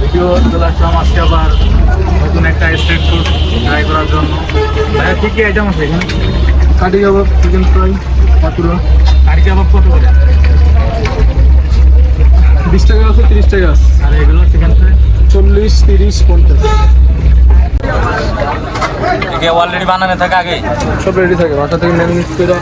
Video চলে আসলাম আজকে আবার নতুন একটা স্ট্রিট ফুড ট্রাই করার জন্য। ভাইয়া কী কী আইটেম আছে এখানে? কাঠি কাবাব, চিকেন ফ্রাই, পাতুরা। কারি কাবাব কত করে? 20 টাকা আছে, 30 টাকা আছে। আর এগুলো চিকেন ফ্রাই 40, 30, 50। অলরেডি বানানো থাকে আগে? সব রেডি থাকে, বাসা থেকে ম্যারিনেট করে।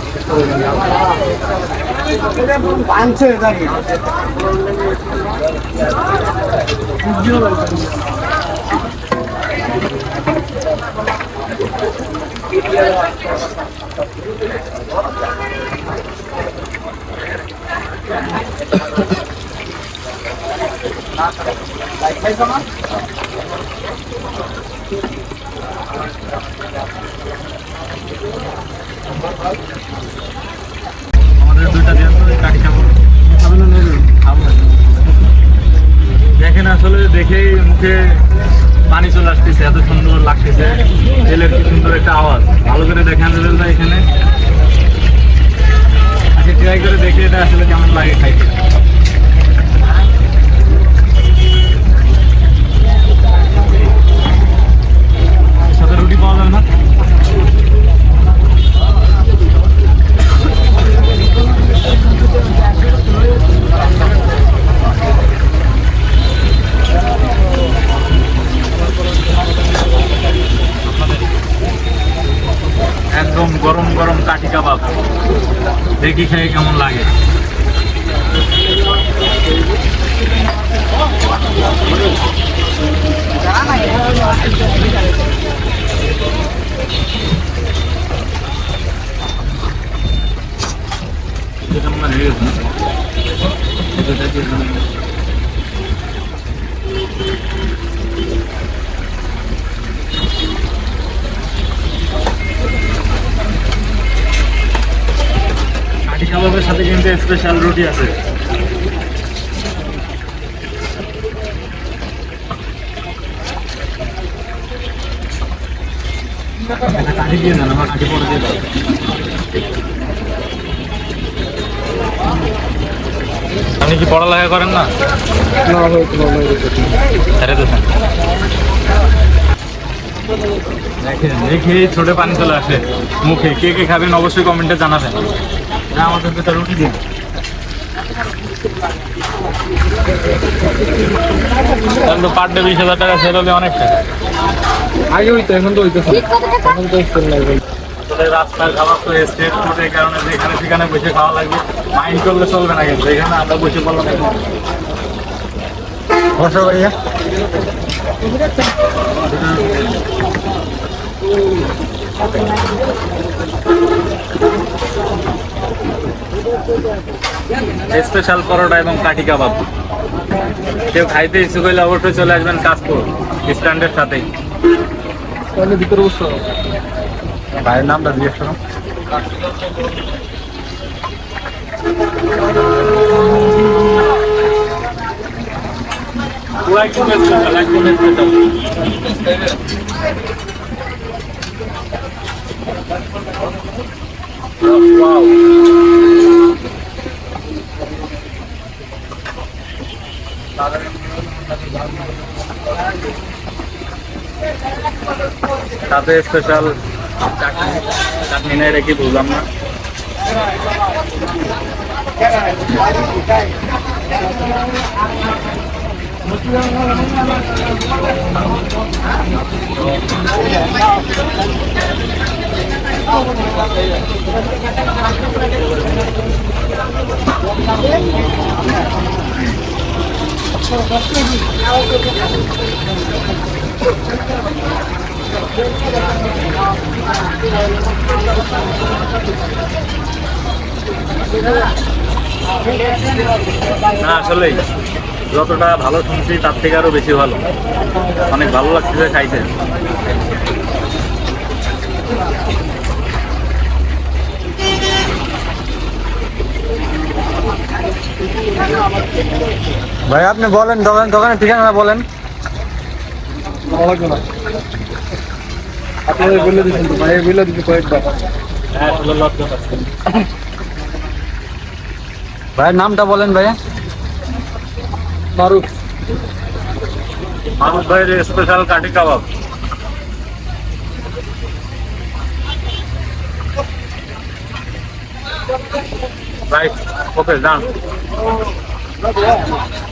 আমাদের দুইটা দিয়ে কাঠি খাবো। খাবেন না নেবেন? খাবো। দেখেন আসলে দেখেই মুখে পানি চলে আসতেছে, এত সুন্দর লাগতেছে। তেলের কি সুন্দর একটা আওয়াজ। ভালো করে দেখেন ভাই এখানে। আচ্ছা ট্রাই করে দেখি এটা আসলে কেমন লাগে খাইতে। সাথে রুটি পাওয়া যাবে না? একদম গরম গরম কাঠি কাবাব, দেখি খেয়ে কেমন লাগে। কাঠি কাবাবের সাথে কিন্তু স্পেশাল রুটি আছে। কাঠি দিয়ে দেন, আমার কাঠি পরে দিয়ে দাও। আপনি কি পড়ালেখা করেন না? না, হয়তো ভালো হয়েছে। ছেড়ে দেবেন। দেখেন দেখে ছোট পানি চলে আসে মুখে। কে কে খাবেন অবশ্যই কমেন্টে জানাবেন। আমাদের দুটো রুটি দিন। তো পার ডে 20,000 টাকা সেল হলে অনেক টাকা। আগে হইতো, এখন তো হইতেছে না। এখন তো সেল লাগবে। রাস্তার খাবার তো স্ট্রিট ফুড, এই কারণে যেখানে সেখানে বসে খাওয়া লাগবে। মাইন্ড করলে চলবে না, কিন্তু এখানে আমরা বসে বললাম বসো ভাইয়া। স্পেশাল পরোটা এবং কাঠি কাবাব। কেউ খাইতে ইচ্ছুক হইলে অবশ্যই চলে আসবেন কাশপুর স্ট্যান্ডের সাথেই। তাহলে ভিতরে বসো। ভাইয়ের নামটা জিজ্ঞেস করো। সাথে স্পেশাল চাটনি নেই রেখে বুঝলাম না। না আসলেই যতটা ভালো শুনছি তার থেকে আরো বেশি ভালো। অনেক ভালো লাগছে খাইতে। ভাই আপনি বলেন, দোকানের ঠিকানা বলেন। আপনাদের বলে দিচ্ছেন তো ভাই, বলে দিচ্ছি কয়েকবার। ভাইয়ের নামটা বলেন ভাইয়া। মারুফ। মাহমুদ ভাইয়ের স্পেশাল কাঠি কাবাব। রাইট, ওকে, ডান।